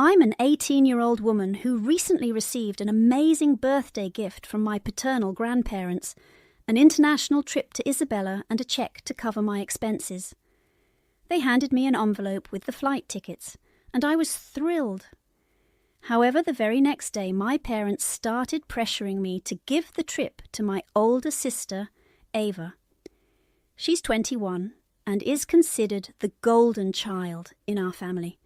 I'm an 18-year-old woman who recently received an amazing birthday gift from my paternal grandparents, an international trip to Isabella and a cheque to cover my expenses. They handed me an envelope with the flight tickets, and I was thrilled. However, the very next day my parents started pressuring me to give the trip to my older sister, Ava. She's 21 and is considered the golden child in our family.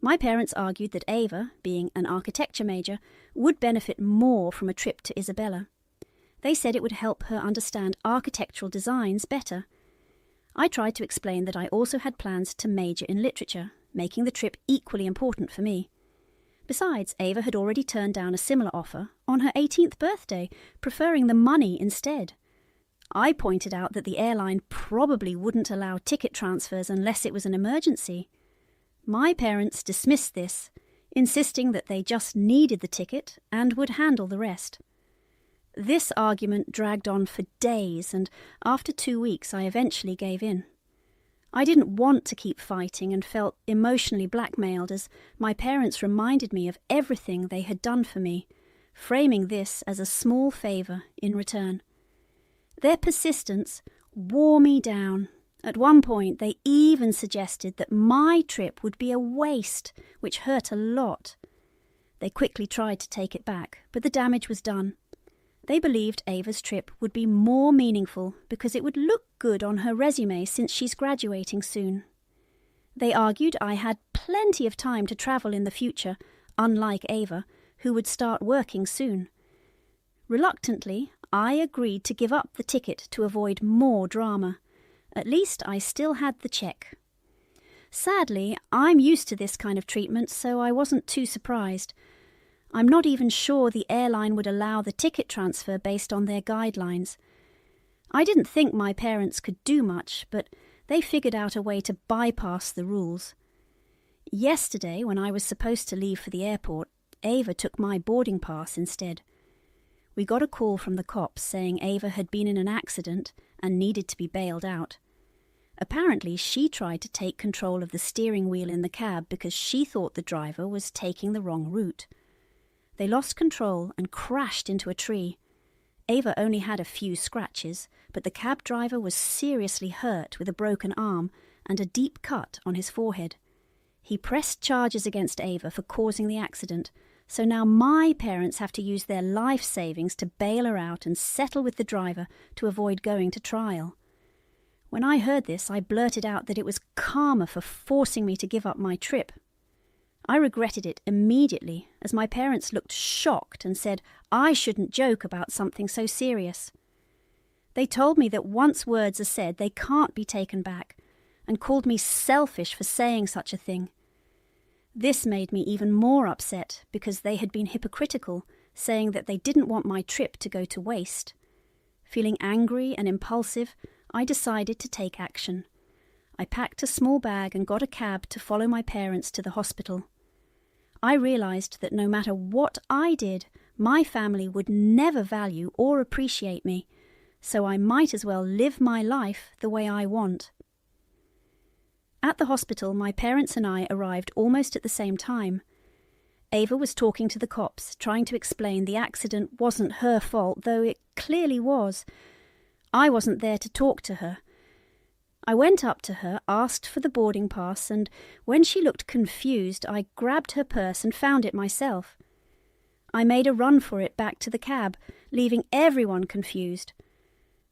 My parents argued that Ava, being an architecture major, would benefit more from a trip to Isabella. They said it would help her understand architectural designs better. I tried to explain that I also had plans to major in literature, making the trip equally important for me. Besides, Ava had already turned down a similar offer on her 18th birthday, preferring the money instead. I pointed out that the airline probably wouldn't allow ticket transfers unless it was an emergency. My parents dismissed this, insisting that they just needed the ticket and would handle the rest. This argument dragged on for days, and after 2 weeks I eventually gave in. I didn't want to keep fighting and felt emotionally blackmailed as my parents reminded me of everything they had done for me, framing this as a small favour in return. Their persistence wore me down. At one point, they even suggested that my trip would be a waste, which hurt a lot. They quickly tried to take it back, but the damage was done. They believed Ava's trip would be more meaningful because it would look good on her resume since she's graduating soon. They argued I had plenty of time to travel in the future, unlike Ava, who would start working soon. Reluctantly, I agreed to give up the ticket to avoid more drama. At least I still had the cheque. Sadly, I'm used to this kind of treatment, so I wasn't too surprised. I'm not even sure the airline would allow the ticket transfer based on their guidelines. I didn't think my parents could do much, but they figured out a way to bypass the rules. Yesterday, when I was supposed to leave for the airport, Ava took my boarding pass instead. We got a call from the cops saying Ava had been in an accident and needed to be bailed out. Apparently, she tried to take control of the steering wheel in the cab because she thought the driver was taking the wrong route. They lost control and crashed into a tree. Ava only had a few scratches, but the cab driver was seriously hurt with a broken arm and a deep cut on his forehead. He pressed charges against Ava for causing the accident, so now my parents have to use their life savings to bail her out and settle with the driver to avoid going to trial. When I heard this, I blurted out that it was karma for forcing me to give up my trip. I regretted it immediately, as my parents looked shocked and said I shouldn't joke about something so serious. They told me that once words are said, they can't be taken back, and called me selfish for saying such a thing. This made me even more upset because they had been hypocritical, saying that they didn't want my trip to go to waste. Feeling angry and impulsive, I decided to take action. I packed a small bag and got a cab to follow my parents to the hospital. I realized that no matter what I did, my family would never value or appreciate me, so I might as well live my life the way I want. At the hospital, my parents and I arrived almost at the same time. Ava was talking to the cops, trying to explain the accident wasn't her fault, though it clearly was. I wasn't there to talk to her. I went up to her, asked for the boarding pass, and when she looked confused, I grabbed her purse and found it myself. I made a run for it back to the cab, leaving everyone confused.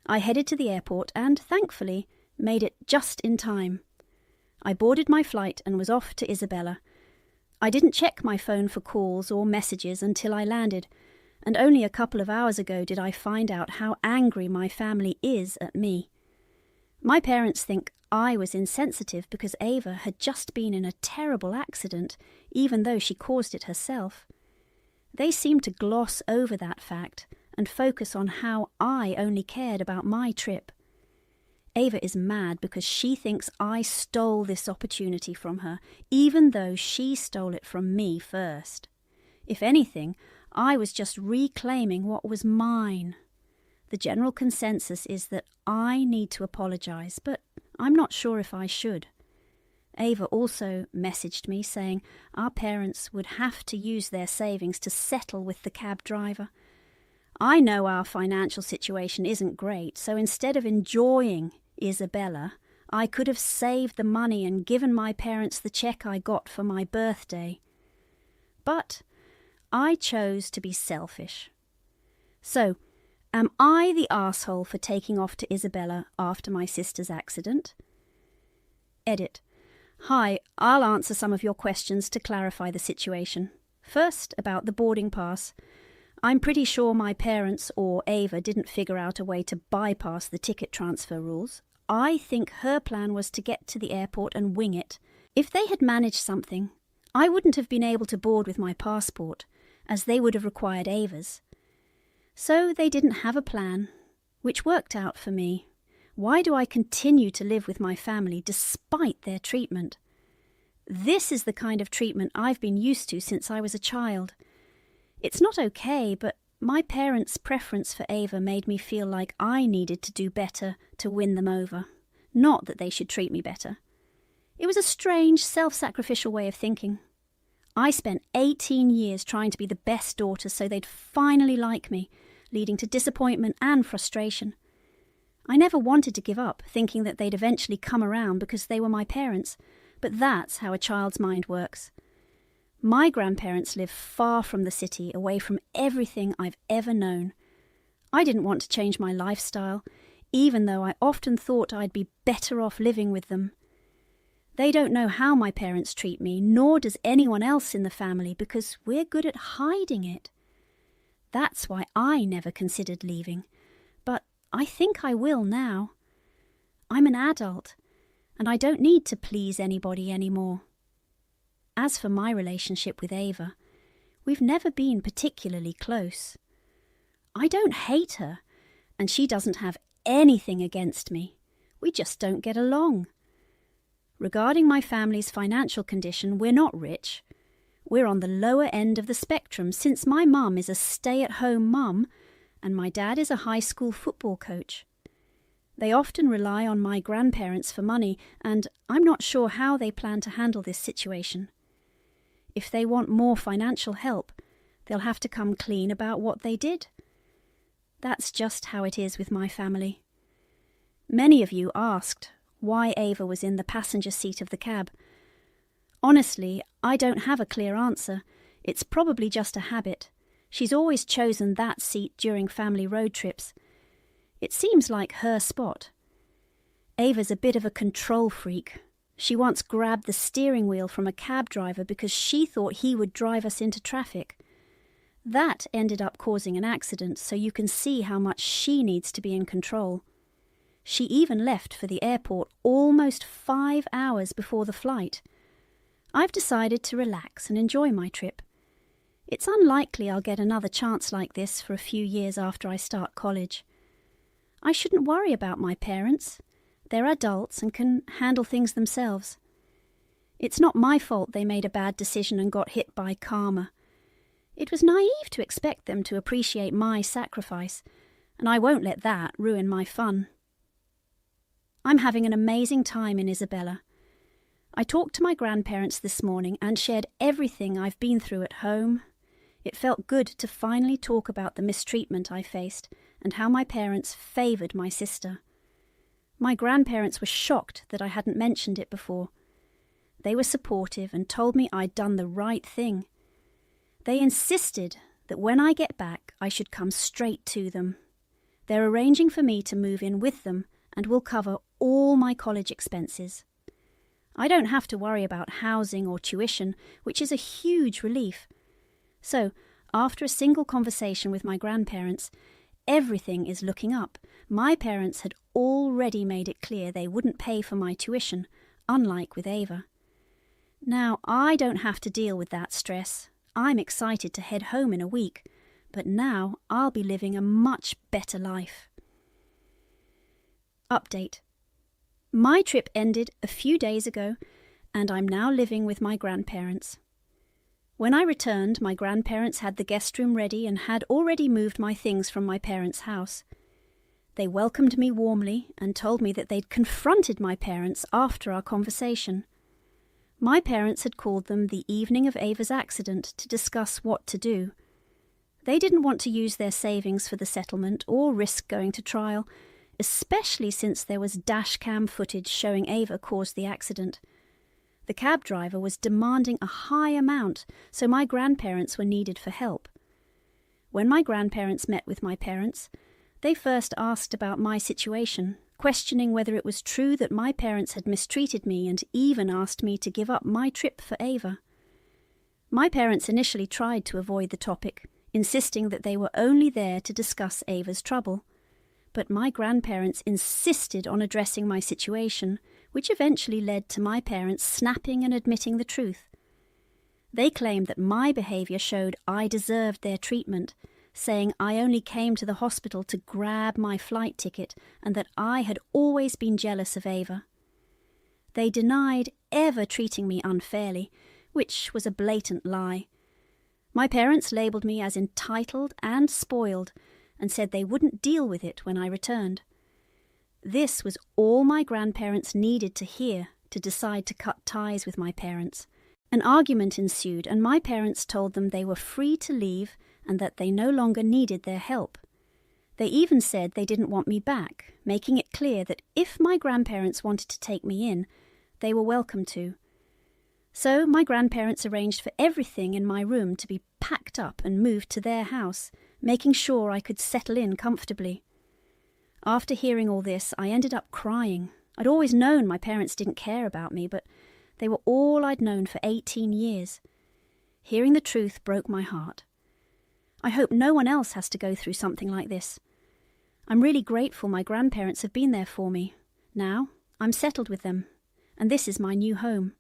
I headed to the airport and, thankfully, made it just in time. I boarded my flight and was off to Isabella. I didn't check my phone for calls or messages until I landed, and only a couple of hours ago did I find out how angry my family is at me. My parents think I was insensitive because Ava had just been in a terrible accident, even though she caused it herself. They seem to gloss over that fact and focus on how I only cared about my trip. Ava is mad because she thinks I stole this opportunity from her, even though she stole it from me first. If anything, I was just reclaiming what was mine. The general consensus is that I need to apologize, but I'm not sure if I should. Ava also messaged me saying our parents would have to use their savings to settle with the cab driver. I know our financial situation isn't great, so instead of enjoying Isabella, I could have saved the money and given my parents the cheque I got for my birthday. But I chose to be selfish. So, am I the arsehole for taking off to Isabella after my sister's accident? Edit. Hi, I'll answer some of your questions to clarify the situation. First, about the boarding pass. I'm pretty sure my parents or Ava didn't figure out a way to bypass the ticket transfer rules. I think her plan was to get to the airport and wing it. If they had managed something, I wouldn't have been able to board with my passport, as they would have required Ava's. So they didn't have a plan, which worked out for me. Why do I continue to live with my family despite their treatment? This is the kind of treatment I've been used to since I was a child. It's not okay, but my parents' preference for Ava made me feel like I needed to do better to win them over, not that they should treat me better. It was a strange, self-sacrificial way of thinking. I spent 18 years trying to be the best daughter so they'd finally like me, leading to disappointment and frustration. I never wanted to give up, thinking that they'd eventually come around because they were my parents, but that's how a child's mind works. My grandparents live far from the city, away from everything I've ever known. I didn't want to change my lifestyle, even though I often thought I'd be better off living with them. They don't know how my parents treat me, nor does anyone else in the family, because we're good at hiding it. That's why I never considered leaving, but I think I will now. I'm an adult, and I don't need to please anybody anymore. As for my relationship with Ava, we've never been particularly close. I don't hate her, and she doesn't have anything against me. We just don't get along. Regarding my family's financial condition, we're not rich. We're on the lower end of the spectrum since my mum is a stay-at-home mum and my dad is a high school football coach. They often rely on my grandparents for money, and I'm not sure how they plan to handle this situation. If they want more financial help, they'll have to come clean about what they did. That's just how it is with my family. Many of you asked why Ava was in the passenger seat of the cab. Honestly, I don't have a clear answer. It's probably just a habit. She's always chosen that seat during family road trips. It seems like her spot. Ava's a bit of a control freak. She once grabbed the steering wheel from a cab driver because she thought he would drive us into traffic. That ended up causing an accident, so you can see how much she needs to be in control. She even left for the airport almost 5 hours before the flight. I've decided to relax and enjoy my trip. It's unlikely I'll get another chance like this for a few years after I start college. I shouldn't worry about my parents. They're adults and can handle things themselves. It's not my fault they made a bad decision and got hit by karma. It was naive to expect them to appreciate my sacrifice, and I won't let that ruin my fun. I'm having an amazing time in Isabella. I talked to my grandparents this morning and shared everything I've been through at home. It felt good to finally talk about the mistreatment I faced and how my parents favoured my sister. My grandparents were shocked that I hadn't mentioned it before. They were supportive and told me I'd done the right thing. They insisted that when I get back, I should come straight to them. They're arranging for me to move in with them and will cover all my college expenses. I don't have to worry about housing or tuition, which is a huge relief. So, after a single conversation with my grandparents, everything is looking up. My parents had already made it clear they wouldn't pay for my tuition, unlike with Ava. Now, I don't have to deal with that stress. I'm excited to head home in a week, but now I'll be living a much better life. Update. My trip ended a few days ago, and I'm now living with my grandparents. When I returned, my grandparents had the guest room ready and had already moved my things from my parents' house. They welcomed me warmly and told me that they'd confronted my parents after our conversation. My parents had called them the evening of Ava's accident to discuss what to do. They didn't want to use their savings for the settlement or risk going to trial, especially since there was dashcam footage showing Ava caused the accident. The cab driver was demanding a high amount, so my grandparents were needed for help. When my grandparents met with my parents, they first asked about my situation, questioning whether it was true that my parents had mistreated me, and even asked me to give up my trip for Ava. My parents initially tried to avoid the topic, insisting that they were only there to discuss Ava's trouble. But my grandparents insisted on addressing my situation, which eventually led to my parents snapping and admitting the truth. They claimed that my behaviour showed I deserved their treatment, saying I only came to the hospital to grab my flight ticket and that I had always been jealous of Ava. They denied ever treating me unfairly, which was a blatant lie. My parents labelled me as entitled and spoiled and said they wouldn't deal with it when I returned. This was all my grandparents needed to hear to decide to cut ties with my parents. An argument ensued, and my parents told them they were free to leave and that they no longer needed their help. They even said they didn't want me back, making it clear that if my grandparents wanted to take me in, they were welcome to. So my grandparents arranged for everything in my room to be packed up and moved to their house, making sure I could settle in comfortably. After hearing all this, I ended up crying. I'd always known my parents didn't care about me, but they were all I'd known for 18 years. Hearing the truth broke my heart. I hope no one else has to go through something like this. I'm really grateful my grandparents have been there for me. Now, I'm settled with them, and this is my new home.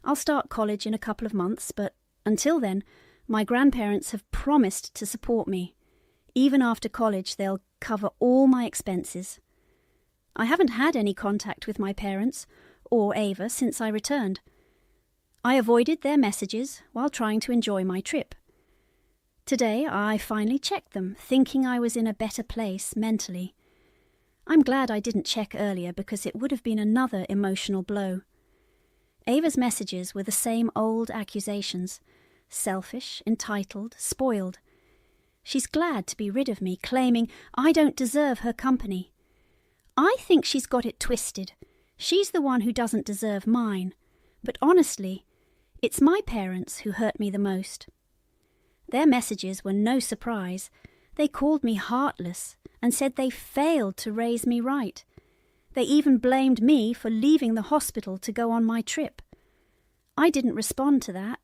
I'll start college in a couple of months, but until then, my grandparents have promised to support me. Even after college, they'll cover all my expenses. I haven't had any contact with my parents or Ava since I returned. I avoided their messages while trying to enjoy my trip. Today, I finally checked them, thinking I was in a better place mentally. I'm glad I didn't check earlier because it would have been another emotional blow. Ava's messages were the same old accusations: selfish, entitled, spoiled. She's glad to be rid of me, claiming I don't deserve her company. I think she's got it twisted. She's the one who doesn't deserve mine. But honestly, it's my parents who hurt me the most. Their messages were no surprise. They called me heartless and said they failed to raise me right. They even blamed me for leaving the hospital to go on my trip. I didn't respond to that.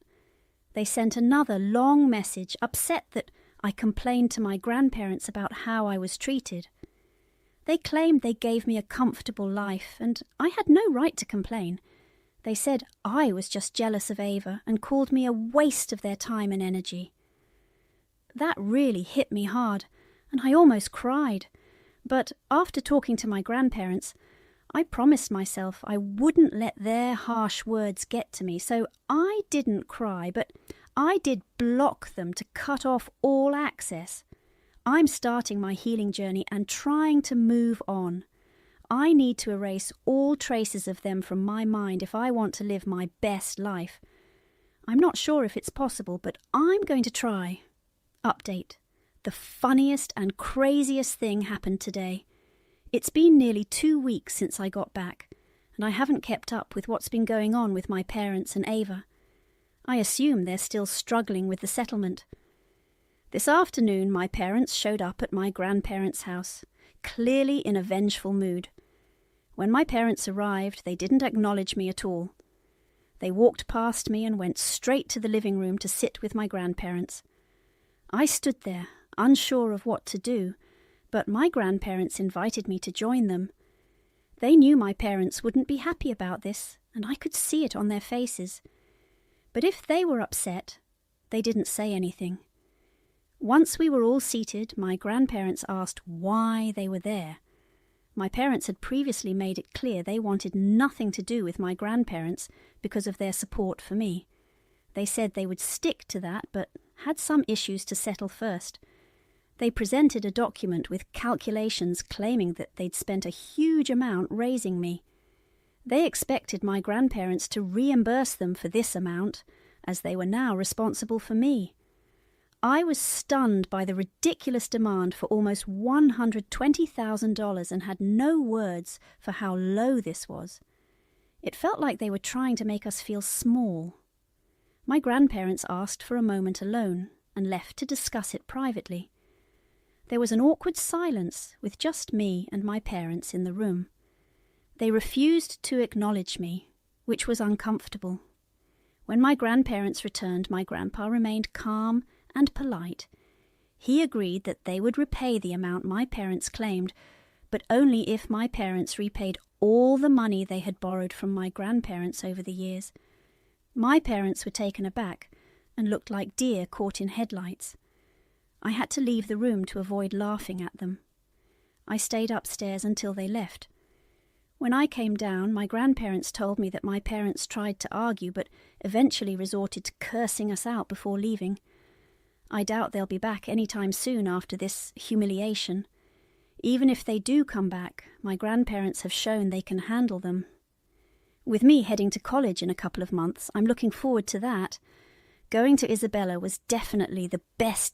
They sent another long message, upset that I complained to my grandparents about how I was treated. They claimed they gave me a comfortable life, and I had no right to complain. They said I was just jealous of Ava and called me a waste of their time and energy. That really hit me hard, and I almost cried. But after talking to my grandparents, I promised myself I wouldn't let their harsh words get to me, so I didn't cry, but I did block them to cut off all access. I'm starting my healing journey and trying to move on. I need to erase all traces of them from my mind if I want to live my best life. I'm not sure if it's possible, but I'm going to try. Update. The funniest and craziest thing happened today. It's been nearly 2 weeks since I got back, and I haven't kept up with what's been going on with my parents and Ava. I assume they're still struggling with the settlement. This afternoon, my parents showed up at my grandparents' house, clearly in a vengeful mood. When my parents arrived, they didn't acknowledge me at all. They walked past me and went straight to the living room to sit with my grandparents. I stood there, unsure of what to do, but my grandparents invited me to join them. They knew my parents wouldn't be happy about this, and I could see it on their faces. But if they were upset, they didn't say anything. Once we were all seated, my grandparents asked why they were there. My parents had previously made it clear they wanted nothing to do with my grandparents because of their support for me. They said they would stick to that, but had some issues to settle first. They presented a document with calculations claiming that they'd spent a huge amount raising me. They expected my grandparents to reimburse them for this amount, as they were now responsible for me. I was stunned by the ridiculous demand for almost $120,000 and had no words for how low this was. It felt like they were trying to make us feel small. My grandparents asked for a moment alone and left to discuss it privately. There was an awkward silence with just me and my parents in the room. They refused to acknowledge me, which was uncomfortable. When my grandparents returned, my grandpa remained calm and polite. He agreed that they would repay the amount my parents claimed, but only if my parents repaid all the money they had borrowed from my grandparents over the years. My parents were taken aback and looked like deer caught in headlights. I had to leave the room to avoid laughing at them. I stayed upstairs until they left. When I came down, my grandparents told me that my parents tried to argue but eventually resorted to cursing us out before leaving. I doubt they'll be back any time soon after this humiliation. Even if they do come back, my grandparents have shown they can handle them. With me heading to college in a couple of months, I'm looking forward to that. Going to Isabella was definitely the best